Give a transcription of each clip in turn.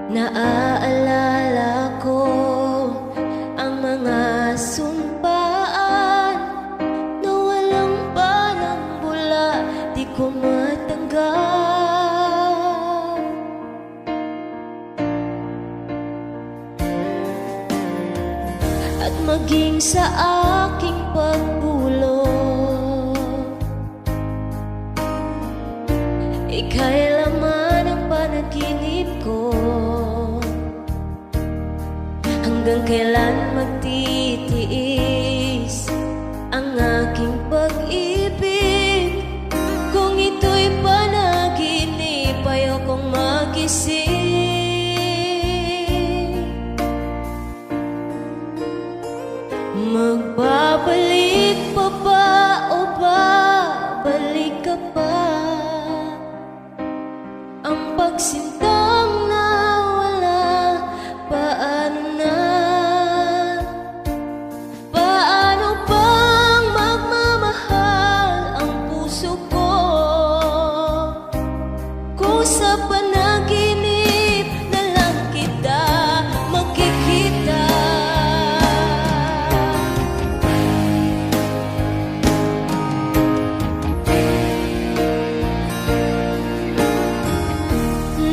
Naaalala ko ang mga sumpaan na walang parang bula, di ko matanggap. At maging sa aking pagbulong, ika'y laman ng panaginip ko. Hanggang kailan magtitiis ang aking pag-ibig? Kung ito'y panaginip, ayokong magising. Magbabalik pa ba o babalik ka pa? Ang pagsintang nawala, paano na? Paano bang magmamahal ang puso ko kung sa panaginip na lang kita makikita?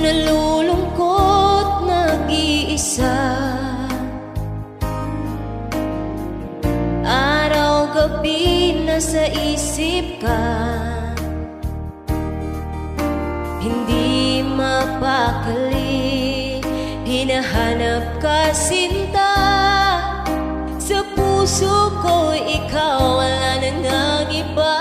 Nalulungkot, nag-iisa, araw-gabi nasa isip ka. Hindi mapakali, hinahanap ka sinta. Sa puso ko ikaw, wala na nang iba.